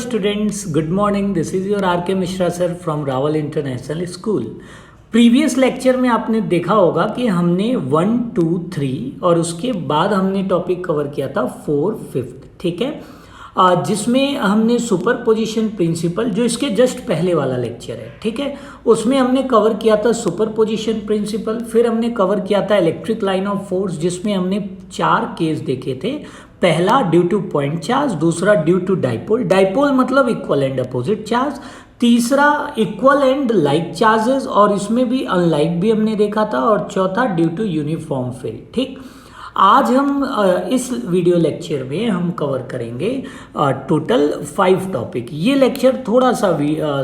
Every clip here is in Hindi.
Students, good morning. This is your R.K. Mishra sir from Raval International School. Previous lecture में आपने देखा होगा कि हमने 1, 2, 3 और उसके बाद हमने टॉपिक कवर किया था 4, 5, ठीक है, जिसमें हमने सुपरपोजिशन प्रिंसिपल, जो इसके जस्ट पहले वाला लेक्चर है, ठीक है, उसमें हमने कवर किया था सुपरपोजिशन प्रिंसिपल। फिर हमने कवर किया था इलेक्ट्रिक लाइन ऑफ फोर्स, जिसमें हमने 4 केस देखे थे। पहला ड्यू टू पॉइंट चार्ज, दूसरा ड्यू टू डाइपोल, डाइपोल मतलब इक्वल एंड अपोजिट चार्ज, तीसरा इक्वल एंड लाइक चार्जेस और इसमें भी अनलाइक भी हमने देखा था, और चौथा ड्यू टू यूनिफॉर्म फील्ड। ठीक, आज हम इस वीडियो लेक्चर में हम कवर करेंगे टोटल 5 टॉपिक। ये लेक्चर थोड़ा सा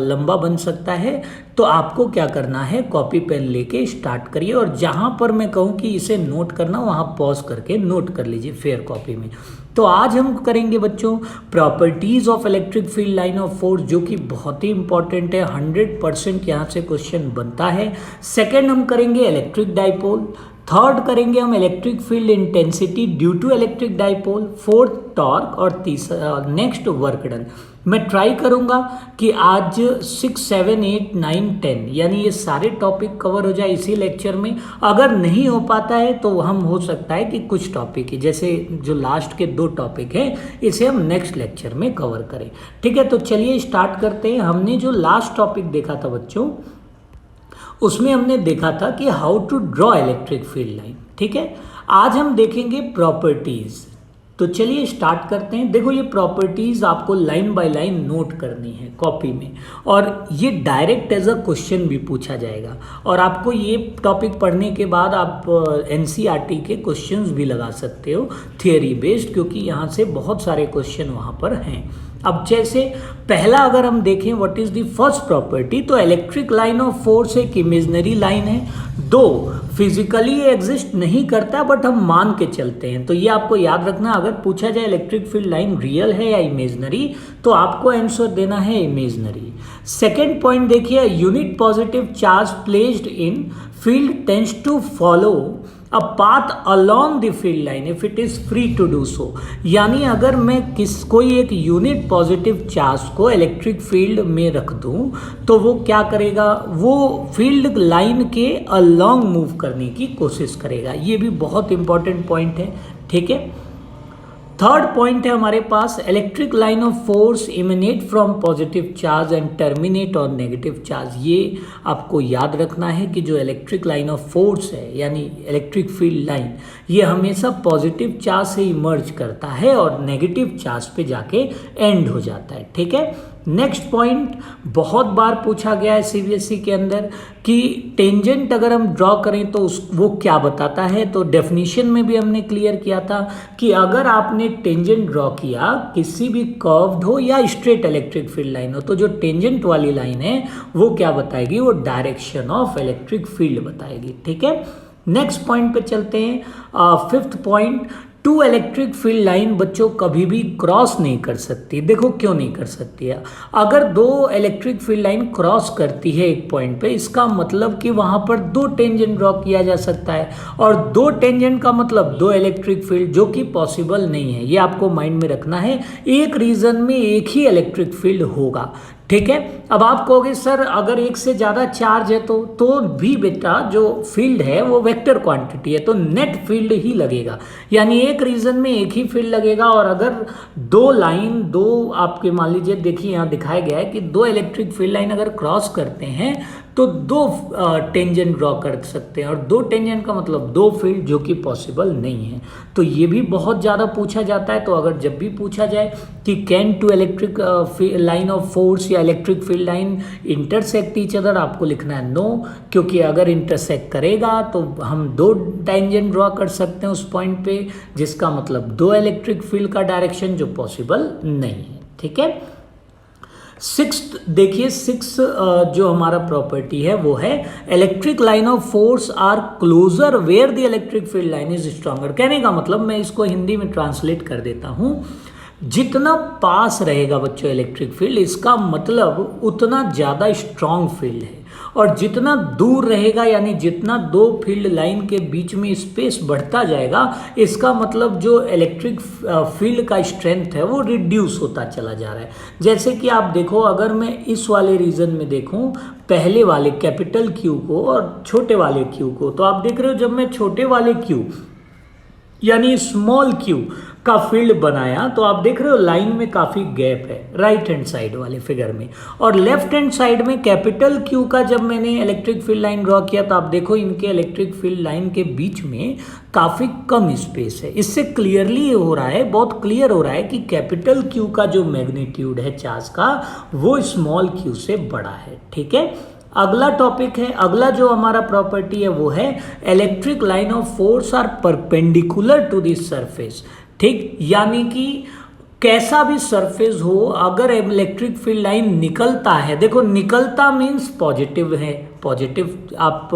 लंबा बन सकता है, तो आपको क्या करना है, कॉपी पेन लेके स्टार्ट करिए, और जहाँ पर मैं कहूँ कि इसे नोट करना वहाँ पॉज करके नोट कर लीजिए फेयर कॉपी में। तो आज हम करेंगे बच्चों properties of electric field line of force, जो कि बहुत ही इंपॉर्टेंट है, 100% यहाँ से क्वेश्चन बनता है। सेकेंड हम करेंगे इलेक्ट्रिक डाइपोल, थर्ड करेंगे हम electric field intensity due to electric dipole, fourth torque, और तीसरा नेक्स्ट वर्क डन। मैं ट्राई करूंगा कि आज 6, 7, 8, 9, 10 यानी ये सारे टॉपिक कवर हो जाए इसी लेक्चर में। अगर नहीं हो पाता है तो हम हो सकता है कि कुछ टॉपिक है, जैसे जो लास्ट के 2 टॉपिक हैं, इसे हम नेक्स्ट लेक्चर में कवर करें। ठीक है, तो चलिए स्टार्ट करते हैं। हमने जो लास्ट टॉपिक देखा था बच्चों, उसमें हमने देखा था कि how to draw electric field line. ठीक है, आज हम देखेंगे प्रॉपर्टीज। तो चलिए स्टार्ट करते हैं। देखो, ये प्रॉपर्टीज आपको लाइन बाय लाइन नोट करनी है कॉपी में, और ये डायरेक्ट एज अ क्वेश्चन भी पूछा जाएगा, और आपको ये टॉपिक पढ़ने के बाद आप एनसीईआरटी के क्वेश्चंस भी लगा सकते हो थियरी बेस्ड, क्योंकि यहाँ से बहुत सारे क्वेश्चन वहाँ पर हैं। अब जैसे पहला अगर हम देखें what is the first property, तो इलेक्ट्रिक लाइन ऑफ फोर्स एक इमेजिनरी लाइन है, दो फिजिकली एग्जिस्ट नहीं करता बट हम मान के चलते हैं। तो ये आपको याद रखना, अगर पूछा जाए इलेक्ट्रिक फील्ड लाइन रियल है या इमेजिनरी, तो आपको आंसर देना है इमेजिनरी। सेकेंड पॉइंट देखिए, unit positive charge placed in field tends to follow a path along the field line if it is free to do so. यानी अगर मैं कोई एक यूनिट पॉजिटिव चार्ज को इलेक्ट्रिक फील्ड में रख दूं, तो वो क्या करेगा, वो फील्ड लाइन के अलॉन्ग मूव करने की कोशिश करेगा। ये भी बहुत इंपॉर्टेंट पॉइंट है। ठीक है, थर्ड पॉइंट है हमारे पास, electric line of force emanate from positive charge and terminate on negative charge. ये आपको याद रखना है कि जो इलेक्ट्रिक लाइन ऑफ फोर्स है, यानी इलेक्ट्रिक फील्ड लाइन, ये हमेशा पॉजिटिव चार्ज से इमर्ज करता है और नेगेटिव चार्ज पे जाके एंड हो जाता है। ठीक है, नेक्स्ट पॉइंट बहुत बार पूछा गया है सीबीएसई के अंदर कि टेंजेंट अगर हम ड्रॉ करें तो वो क्या बताता है। तो डेफिनेशन में भी हमने क्लियर किया था कि अगर आपने टेंजेंट ड्रॉ किया, किसी भी कर्व्ड हो या स्ट्रेट इलेक्ट्रिक फील्ड लाइन हो, तो जो टेंजेंट वाली लाइन है वो क्या बताएगी, वो डायरेक्शन ऑफ इलेक्ट्रिक फील्ड बताएगी। ठीक है, नेक्स्ट पॉइंट पे चलते हैं। Fifth point, 2 electric field line बच्चों कभी भी क्रॉस नहीं कर सकती। देखो क्यों नहीं कर सकती है, अगर 2 इलेक्ट्रिक फील्ड लाइन क्रॉस करती है एक पॉइंट पे, इसका मतलब कि वहां पर 2 टेंजेंट ड्रॉ किया जा सकता है, और 2 टेंजेंट का मतलब 2 इलेक्ट्रिक फील्ड, जो कि पॉसिबल नहीं है। ये आपको माइंड में रखना है, एक रीजन में एक ही इलेक्ट्रिक फील्ड होगा। ठीक है, अब आप कहोगे सर अगर एक से ज़्यादा चार्ज है तो भी बेटा जो फील्ड है वो वेक्टर क्वांटिटी है, तो नेट फील्ड ही लगेगा, यानी एक रीजन में एक ही फील्ड लगेगा। और अगर 2 आपके मान लीजिए, देखिए यहाँ दिखाया गया है कि 2 इलेक्ट्रिक फील्ड लाइन अगर क्रॉस करते हैं तो 2 टेंजेंट ड्रॉ कर सकते हैं, और 2 टेंजेंट का मतलब 2 फील्ड, जो कि पॉसिबल नहीं है। तो ये भी बहुत ज़्यादा पूछा जाता है। तो अगर जब भी पूछा जाए कि can 2 electric line of force या electric field line intersect each other, आपको लिखना है नो, क्योंकि अगर इंटरसेक्ट करेगा तो हम 2 टेंजेंट ड्रॉ कर सकते हैं उस पॉइंट पे, जिसका मतलब 2 इलेक्ट्रिक फील्ड का डायरेक्शन, जो पॉसिबल नहीं है। ठीक है, सिक्स्थ देखिए, 6 जो हमारा प्रॉपर्टी है वो है electric line of force are closer where the electric field line is stronger. कहने का मतलब, मैं इसको हिंदी में ट्रांसलेट कर देता हूं जितना पास रहेगा बच्चों इलेक्ट्रिक फील्ड, इसका मतलब उतना ज़्यादा स्ट्रॉन्ग फील्ड है, और जितना दूर रहेगा यानी जितना दो फील्ड लाइन के बीच में स्पेस बढ़ता जाएगा, इसका मतलब जो इलेक्ट्रिक फील्ड का स्ट्रेंथ है वो रिड्यूस होता चला जा रहा है। जैसे कि आप देखो, अगर मैं इस वाले रीजन में देखूं पहले वाले कैपिटल क्यू को और छोटे वाले क्यू को, तो आप देख रहे हो जब मैं छोटे वाले क्यू यानी स्मॉल क्यू का फील्ड बनाया तो आप देख रहे हो लाइन में काफ़ी गैप है राइट हैंड साइड वाले फिगर में, और लेफ्ट हैंड साइड में कैपिटल क्यू का जब मैंने इलेक्ट्रिक फील्ड लाइन ड्रॉ किया तो आप देखो इनके इलेक्ट्रिक फील्ड लाइन के बीच में काफ़ी कम स्पेस है। इससे क्लियरली हो रहा है, बहुत क्लियर हो रहा है कि कैपिटल क्यू का जो मैग्नीट्यूड है चार्ज का वो स्मॉल क्यू से बड़ा है। ठीक है, अगला टॉपिक है, अगला जो हमारा प्रॉपर्टी है वो है electric line of force are perpendicular to this surface. ठीक, यानी कि कैसा भी सरफेस हो, अगर इलेक्ट्रिक फील्ड लाइन निकलता है, देखो निकलता मीन्स पॉजिटिव है, पॉजिटिव आप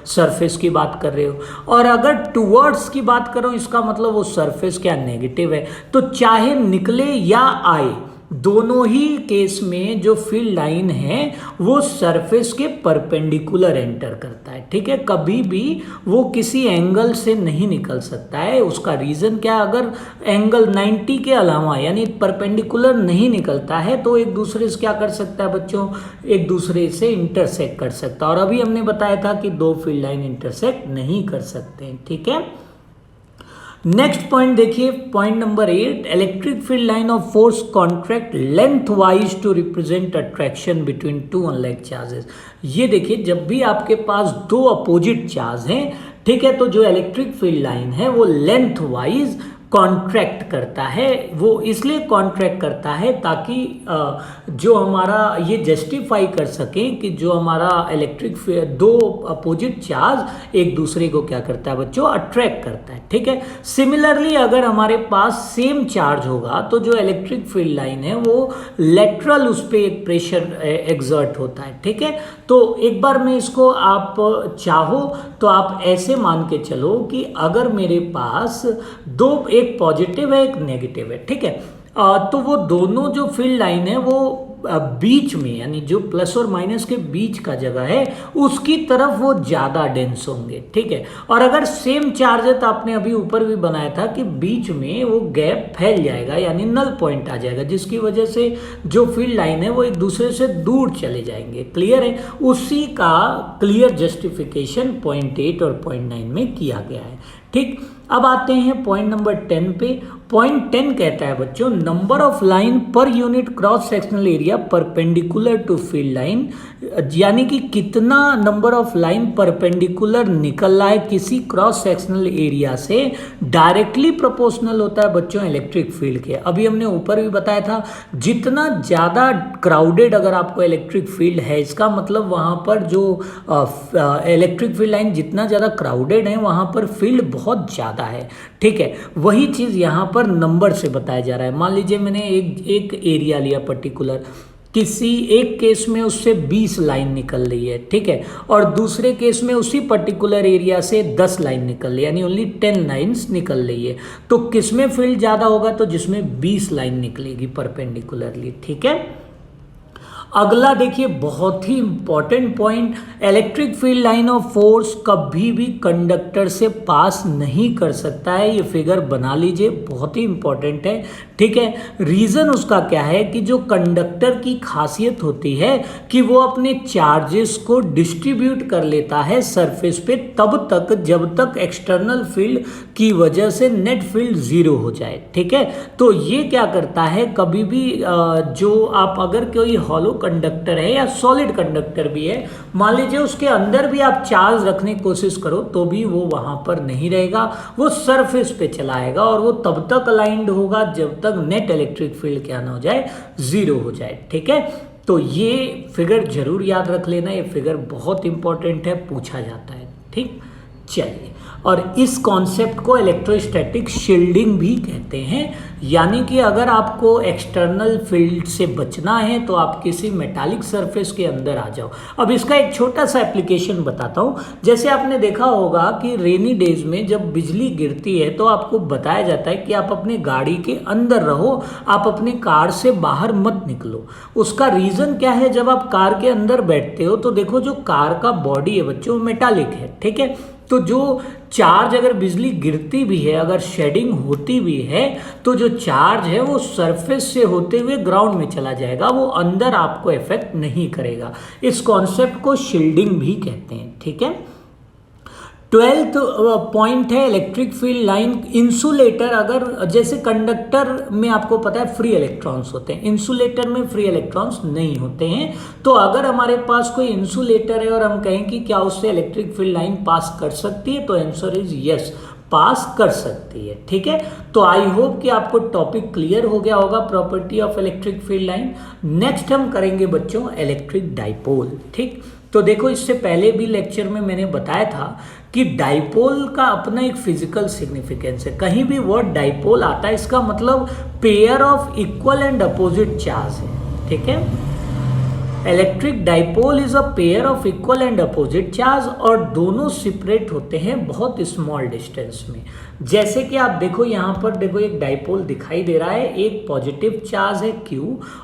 सरफेस की बात कर रहे हो, और अगर टुवर्ड्स की बात करो इसका मतलब वो सरफेस क्या नेगेटिव है। तो चाहे निकले या आए, दोनों ही केस में जो फील्ड लाइन है वो सरफेस के परपेंडिकुलर एंटर करता है। ठीक है, कभी भी वो किसी एंगल से नहीं निकल सकता है। उसका रीज़न क्या है, अगर एंगल 90 के अलावा यानी परपेंडिकुलर नहीं निकलता है तो एक दूसरे से क्या कर सकता है बच्चों, एक दूसरे से इंटरसेक्ट कर सकता है, और अभी हमने बताया था कि दो फील्ड लाइन इंटरसेक्ट नहीं कर सकते हैं। ठीक है, नेक्स्ट पॉइंट देखिए, point number 8, electric field line of force contract lengthwise to represent attraction between two unlike charges. ये देखिए, जब भी आपके पास दो अपोजिट चार्ज हैं, ठीक है, तो जो इलेक्ट्रिक फील्ड लाइन है वो लेंथ वाइज कॉन्ट्रैक्ट करता है। वो इसलिए कॉन्ट्रैक्ट करता है ताकि जो हमारा ये जस्टिफाई कर सकें कि जो हमारा इलेक्ट्रिक दो अपोजिट चार्ज एक दूसरे को क्या करता है बच्चों, अट्रैक्ट करता है। ठीक है, सिमिलरली अगर हमारे पास सेम चार्ज होगा तो जो इलेक्ट्रिक फील्ड लाइन है वो लेटरल उस पर एक प्रेशर एग्जर्ट होता है। ठीक है, तो एक बार मैं इसको आप चाहो तो आप ऐसे मान के चलो कि अगर मेरे पास दो, एक पॉजिटिव है एक नेगेटिव है, ठीक है, तो वो दोनों जो फील्ड लाइन है वो बीच में यानी जो प्लस और माइनस के बीच का जगह है उसकी तरफ वो ज़्यादा डेंस होंगे। ठीक है, और अगर सेम चार्ज है तो आपने अभी ऊपर भी बनाया था कि बीच में वो गैप फैल जाएगा यानी नल पॉइंट आ जाएगा, जिसकी वजह से जो फील्ड लाइन है वो एक दूसरे से दूर चले जाएंगे। क्लियर है, उसी का क्लियर जस्टिफिकेशन पॉइंट 8 और पॉइंट 9 में किया गया है। ठीक, अब आते हैं पॉइंट नंबर 10 पे। पॉइंट 10 कहता है बच्चों, number of line per unit cross sectional area perpendicular to field line, यानी कि कितना नंबर ऑफ लाइन परपेंडिकुलर निकल रहा है किसी क्रॉस सेक्शनल एरिया से, डायरेक्टली प्रोपोर्शनल होता है बच्चों इलेक्ट्रिक फील्ड के। अभी हमने ऊपर भी बताया था, जितना ज़्यादा क्राउडेड अगर आपको इलेक्ट्रिक फील्ड है, इसका मतलब वहाँ पर जो इलेक्ट्रिक फील्ड लाइन जितना ज़्यादा क्राउडेड है वहाँ पर फील्ड बहुत ज़्यादा है। ठीक है, वही चीज़ यहाँ पर नंबर से बताया जा रहा है। मान लीजिए मैंने एक एरिया लिया पर्टिकुलर, किसी एक केस में उससे 20 लाइन निकल रही है, ठीक है, और दूसरे केस में उसी पर्टिकुलर एरिया से 10 लाइन निकल रही है यानी ओनली 10 लाइन्स निकल रही है। तो किस में फील्ड ज़्यादा होगा, तो जिसमें 20 लाइन निकलेगी परपेंडिकुलरली। ठीक है, अगला देखिए बहुत ही important point, electric field line of force कभी भी कंडक्टर से पास नहीं कर सकता है। ये फिगर बना लीजिए, बहुत ही इंपॉर्टेंट है। ठीक है, रीज़न उसका क्या है कि जो कंडक्टर की खासियत होती है कि वो अपने चार्जेस को डिस्ट्रीब्यूट कर लेता है सरफेस पे तब तक जब तक एक्सटर्नल फील्ड की वजह से नेट फील्ड ज़ीरो हो जाए। ठीक है, तो ये क्या करता है, कभी भी जो आप अगर कोई हॉलो कंडक्टर है या सॉलिड कंडक्टर भी है, मान लीजिए उसके अंदर भी आप चार्ज रखने की कोशिश करो तो भी वो वहाँ पर नहीं रहेगा, वो सरफेस पे चला आएगा और वो तब तक अलाइंड होगा जब तक नेट इलेक्ट्रिक फील्ड क्या ना हो जाए, ज़ीरो हो जाए। ठीक है, तो ये फिगर जरूर याद रख लेना, ये फिगर बहुत इंपॉर्टेंट है, पूछा जाता है। ठीक, चलिए और इस कॉन्सेप्ट को इलेक्ट्रोस्टैटिक शील्डिंग भी कहते हैं। यानी कि अगर आपको एक्सटर्नल फील्ड से बचना है तो आप किसी मेटालिक सरफेस के अंदर आ जाओ। अब इसका एक छोटा सा एप्लीकेशन बताता हूँ। जैसे आपने देखा होगा कि रेनी डेज में जब बिजली गिरती है तो आपको बताया जाता है कि आप अपने गाड़ी के अंदर रहो, आप अपने कार से बाहर मत निकलो। उसका रीज़न क्या है? जब आप कार के अंदर बैठते हो तो देखो जो कार का बॉडी है बच्चों मेटालिक है, ठीक है। तो जो चार्ज अगर बिजली गिरती भी है, अगर शेडिंग होती भी है, तो जो चार्ज है वो सरफेस से होते हुए ग्राउंड में चला जाएगा, वो अंदर आपको इफेक्ट नहीं करेगा। इस कॉन्सेप्ट को शील्डिंग भी कहते हैं, ठीक है। 12th पॉइंट है इलेक्ट्रिक फील्ड लाइन इंसुलेटर। अगर जैसे कंडक्टर में आपको पता है फ्री इलेक्ट्रॉन्स होते हैं, इंसुलेटर में फ्री इलेक्ट्रॉन्स नहीं होते हैं। तो अगर हमारे पास कोई इंसुलेटर है और हम कहें कि क्या उससे इलेक्ट्रिक फील्ड लाइन पास कर सकती है, तो आंसर इज यस, पास कर सकती है, ठीक है। तो आई होप कि आपको टॉपिक क्लियर हो गया होगा, property of electric field line. Next हम करेंगे बच्चों इलेक्ट्रिक डाइपोल, ठीक। तो देखो इससे पहले भी लेक्चर में मैंने बताया था कि डाइपोल का अपना एक फिजिकल सिग्निफिकेंस है। कहीं भी वर्ड डाइपोल आता है इसका मतलब pair of equal and opposite charge है, ठीक है। Electric dipole is a pair of equal and opposite charge और दोनों सेपरेट होते हैं बहुत स्मॉल डिस्टेंस में। जैसे कि आप देखो यहाँ पर देखो एक डाइपोल दिखाई दे रहा है, एक पॉजिटिव चार्ज है Q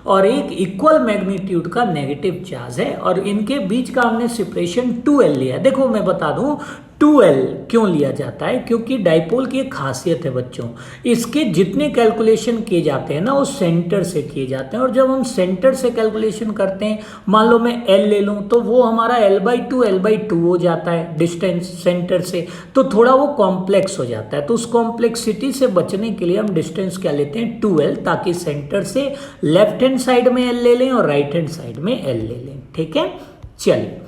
और एक इक्वल मैग्नीट्यूड का नेगेटिव चार्ज है और इनके बीच का हमने सेपरेशन 2L लिया। देखो मैं बता दूं 2L क्यों लिया जाता है, क्योंकि डाइपोल की एक खासियत है बच्चों, इसके जितने कैलकुलेशन किए जाते हैं ना वो सेंटर से किए जाते हैं। और जब हम सेंटर से कैलकुलेशन करते हैं, मान लो मैं L ले लूँ तो वो हमारा L/2 हो जाता है डिस्टेंस सेंटर से, तो थोड़ा वो कॉम्प्लेक्स हो जाता है। तो उस कॉम्प्लेक्सिटी से बचने के लिए हम डिस्टेंस क्या लेते हैं 2L, ताकि सेंटर से लेफ्ट हैंड साइड में L ले लें और राइट हैंड साइड में L ले लें, ठीक है। चलिए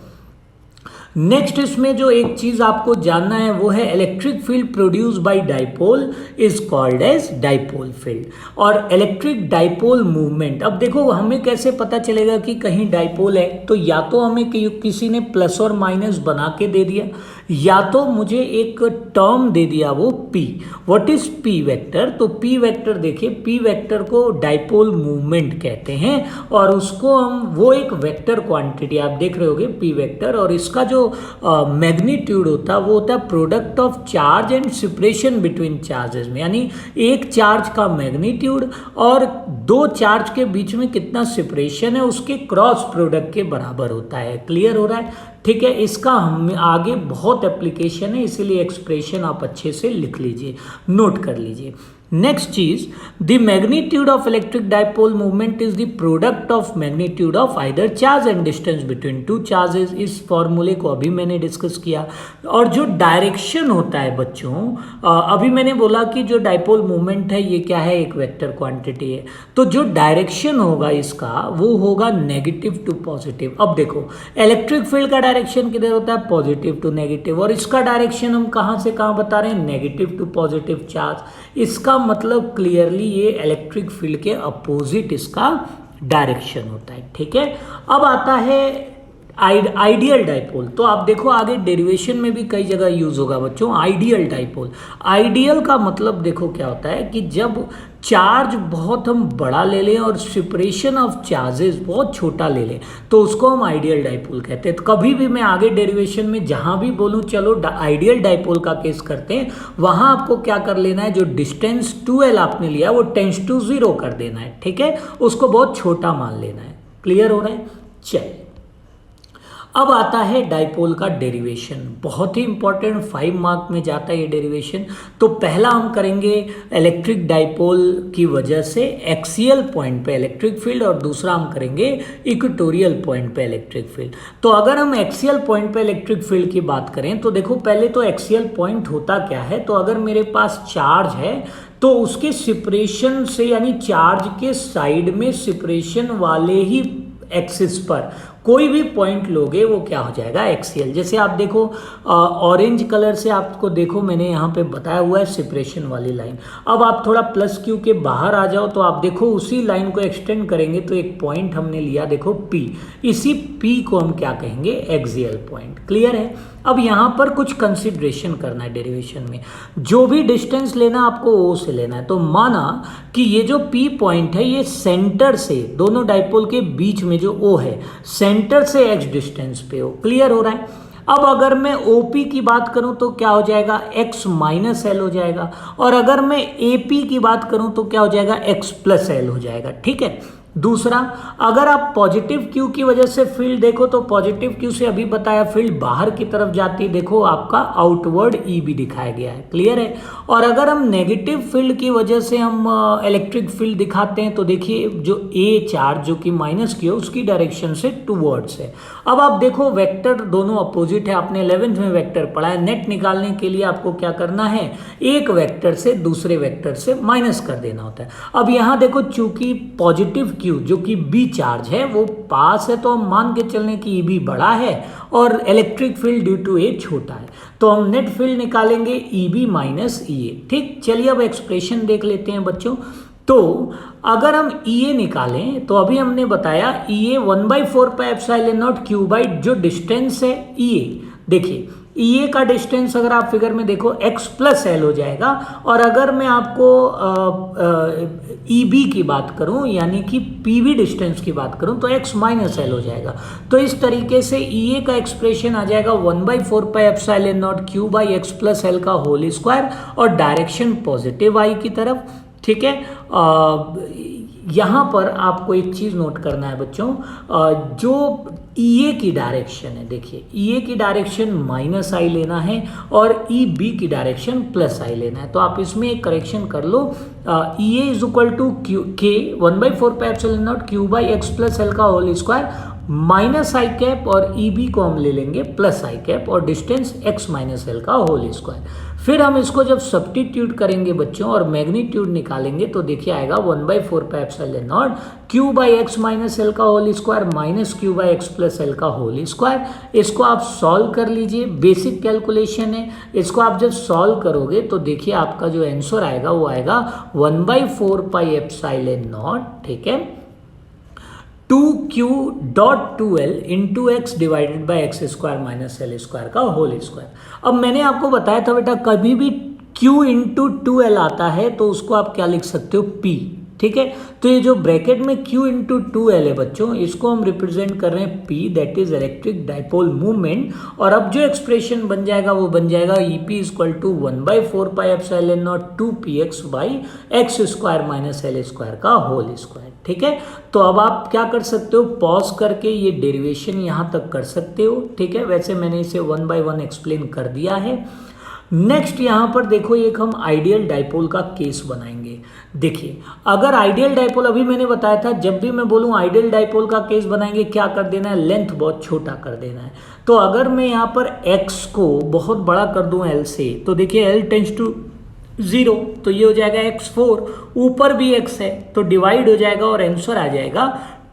नेक्स्ट इसमें जो एक चीज आपको जानना है वो है electric field produce by dipole is called as dipole field और इलेक्ट्रिक डाइपोल मूवमेंट। अब देखो हमें कैसे पता चलेगा कि कहीं डाइपोल है, तो या तो हमें किसी ने प्लस और माइनस बना के दे दिया, या तो मुझे एक टर्म दे दिया वो P। What is P vector? तो P वेक्टर देखिए, P वेक्टर को डाइपोल मूवमेंट कहते हैं और उसको हम वो एक वेक्टर क्वांटिटी आप देख रहे होगे P वेक्टर, और इसका जो मैग्नीट्यूड होता है वो होता है product of charge and separation between charges में, यानी एक चार्ज का मैग्नीट्यूड और दो चार्ज के बीच में कितना सेपरेशन है उसके क्रॉस प्रोडक्ट के बराबर होता है। क्लियर हो रहा है? ठीक है, इसका हम आगे बहुत एप्लीकेशन है, इसीलिए एक्सप्रेशन आप अच्छे से लिख लीजिए, नोट कर लीजिए। नेक्स्ट चीज, the magnitude of electric dipole movement is the product of magnitude of either charge and distance between two charges. इस फॉर्मूले को अभी मैंने डिस्कस किया। और जो डायरेक्शन होता है बच्चों, अभी मैंने बोला कि जो डाइपोल मूवमेंट है ये क्या है, एक वेक्टर क्वांटिटी है, तो जो डायरेक्शन होगा इसका वो होगा नेगेटिव टू पॉजिटिव। अब देखो इलेक्ट्रिक फील्ड का डायरेक्शन किधर होता है, पॉजिटिव टू नेगेटिव, और इसका डायरेक्शन हम कहाँ से कहाँ बता रहे हैं, नेगेटिव टू पॉजिटिव चार्ज। इसका मतलब क्लियरली ये इलेक्ट्रिक फील्ड के अपोजिट इसका डायरेक्शन होता है, ठीक है। अब आता है आइडियल डाइपोल। तो आप देखो आगे डेरिवेशन में भी कई जगह यूज होगा बच्चों आइडियल डाइपोल। आइडियल का मतलब देखो क्या होता है कि जब चार्ज बहुत हम बड़ा ले लें और सेपरेशन ऑफ चार्जेस बहुत छोटा ले लें तो उसको हम आइडियल डाइपोल कहते हैं। तो कभी भी मैं आगे डेरिवेशन में जहां भी बोलूं चलो आइडियल डाइपोल का केस करते हैं, वहां आपको क्या कर लेना है, जो डिस्टेंस 2L आपने लिया वो टेंड्स टू 0 कर देना है, ठीक है, उसको बहुत छोटा मान लेना है। क्लियर हो रहा है? चलिए अब आता है डाइपोल का डेरिवेशन, बहुत ही इंपॉर्टेंट 5 मार्क में जाता है ये डेरिवेशन। तो पहला हम करेंगे इलेक्ट्रिक डाइपोल की वजह से एक्सियल पॉइंट पे इलेक्ट्रिक फील्ड, और दूसरा हम करेंगे इक्वेटोरियल पॉइंट पे इलेक्ट्रिक फील्ड। तो अगर हम एक्सियल पॉइंट पे इलेक्ट्रिक फील्ड की बात करें तो देखो पहले तो एक्सियल पॉइंट होता क्या है, तो अगर मेरे पास चार्ज है तो उसके सेपरेशन से, यानी चार्ज के साइड में सेपरेशन वाले ही एक्सिस पर कोई भी पॉइंट लोगे वो क्या हो जाएगा एक्सियल। जैसे आप देखो ऑरेंज कलर से आपको देखो मैंने यहाँ पे बताया हुआ है सेपरेशन वाली लाइन। अब आप थोड़ा प्लस क्यू के बाहर आ जाओ तो आप देखो उसी लाइन को एक्सटेंड करेंगे तो एक पॉइंट हमने लिया देखो P, इसी P को हम क्या कहेंगे एक्सियल पॉइंट। क्लियर है। अब यहाँ पर कुछ कंसिडरेशन करना है डेरिवेशन में, जो भी डिस्टेंस लेना आपको O से लेना है। तो माना कि ये जो P पॉइंट है ये सेंटर से दोनों डाइपोल के बीच में जो O है सेंटर से x डिस्टेंस पे हो। क्लियर हो रहा है। अब अगर मैं OP की बात करूं तो क्या हो जाएगा x माइनस एल हो जाएगा, और अगर मैं AP की बात करूं तो क्या हो जाएगा x प्लस एल हो जाएगा। ठीक है। दूसरा, अगर आप पॉजिटिव क्यू की वजह से फील्ड देखो तो पॉजिटिव क्यू से अभी बताया फील्ड बाहर की तरफ जाती है, देखो आपका आउटवर्ड ई भी दिखाया गया है। क्लियर है। और अगर हम नेगेटिव फील्ड की वजह से हम इलेक्ट्रिक फील्ड दिखाते हैं तो देखिए जो ए चार्ज जो कि माइनस की है उसकी डायरेक्शन से टूवर्ड्स है। अब आप देखो वेक्टर दोनों अपोजिट है, आपने 11th में वेक्टर पढ़ा है। नेट निकालने के लिए आपको क्या करना है, एक वेक्टर से दूसरे वेक्टर से माइनस कर देना होता है। अब यहाँ देखो चूंकि पॉजिटिव क्यू जो कि बी चार्ज है वो पास है तो हम मान के चलने की ई बी बड़ा है और इलेक्ट्रिक फील्ड ड्यू टू ए छोटा है, तो हम नेट फील्ड निकालेंगे ई बी माइनस ई ए। ठीक, चलिए अब एक्सप्रेशन देख लेते हैं बच्चों। तो अगर हम ई ए निकालें तो अभी हमने बताया ई ए 1/4 pi epsilon not Q by जो डिस्टेंस है ई ए। देखिए ई ए का डिस्टेंस अगर आप फिगर में देखो x प्लस एल हो जाएगा, और अगर मैं आपको ई बी की बात करूं यानी कि पी बी डिस्टेंस की बात करूं तो x माइनस एल हो जाएगा। तो इस तरीके से ई ए का एक्सप्रेशन आ जाएगा 1/4 pi epsilon not Q by X plus L का होल स्क्वायर, और डायरेक्शन पॉजिटिव आई की तरफ। ठीक है। यहाँ पर आपको एक चीज नोट करना है बच्चों, जो ई ए की डायरेक्शन है, देखिए ई ए की डायरेक्शन माइनस आई लेना है और ई बी की डायरेक्शन प्लस आई लेना है। तो आप इसमें एक करेक्शन कर लो, ई ए इज इक्वल टू क्यू के 1/4 pi epsilon not Q by X plus L का होल स्क्वायर माइनस आई कैप, और ई बी को हम ले लेंगे प्लस आई कैप, और डिस्टेंस एक्स माइनस एल का होल स्क्वायर। फिर हम इसको जब सब्स्टिट्यूट करेंगे बच्चों और मैग्नीट्यूड निकालेंगे तो देखिए आएगा 1/4 pi epsilon not Q by X minus L का whole square minus Q by X plus L का होल स्क्वायर। इसको आप सॉल्व कर लीजिए, बेसिक कैलकुलेशन है। इसको आप जब सॉल्व करोगे तो देखिए आपका जो आंसर आएगा वो आएगा 1/4 पाई एप्सिलॉन नॉट, ठीक है, 2q.2l into x divided by x square minus l square का होल स्क्वायर। अब मैंने आपको बताया था बेटा कभी भी q इंटू 2l आता है तो उसको आप क्या लिख सकते हो p। ठीक है। तो ये जो ब्रैकेट में q इंटू 2l है बच्चों, इसको हम रिप्रेजेंट कर रहे हैं p, that is electric dipole movement. और अब जो एक्सप्रेशन बन जाएगा वो बन जाएगा EP equal to 1/4 pi epsilon naught 2px by x square minus l square का होल स्क्वायर। ठीक है। तो अब आप क्या कर सकते हो, पॉज करके ये डेरिवेशन यहाँ तक कर सकते हो। ठीक है। वैसे मैंने इसे 1 बाय 1 एक्सप्लेन कर दिया है। नेक्स्ट यहाँ पर देखो एक हम आइडियल डाइपोल का केस बनाएंगे। देखिए अगर आइडियल डाइपोल, अभी मैंने बताया था जब भी मैं बोलूँ आइडियल डाइपोल का केस बनाएंगे क्या कर देना है, लेंथ बहुत छोटा कर देना है। तो अगर मैं यहाँ पर x को बहुत बड़ा कर दूँ l से, तो देखिए l टेंड्स टू 0, तो ये हो जाएगा x4, ऊपर भी x है तो डिवाइड हो जाएगा और आंसर आ जाएगा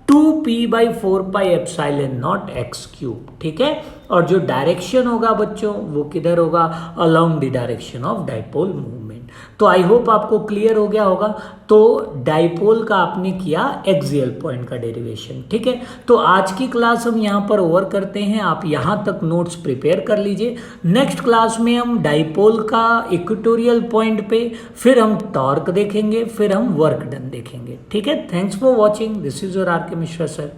2p/4 pi epsilon not x cube. ठीक है। और जो डायरेक्शन होगा बच्चों वो किधर होगा, along the direction of dipole movement. तो आई होप आपको क्लियर हो गया होगा। तो डाइपोल का आपने किया एक्सियल पॉइंट का डेरिवेशन। ठीक है। तो आज की क्लास हम यहाँ पर ओवर करते हैं, आप यहाँ तक नोट्स प्रिपेयर कर लीजिए। नेक्स्ट क्लास में हम डाइपोल का इक्वेटोरियल पॉइंट पे, फिर हम टॉर्क देखेंगे, फिर हम वर्क डन देखेंगे। ठीक है। Thanks for watching, this is your R K Mishra sir.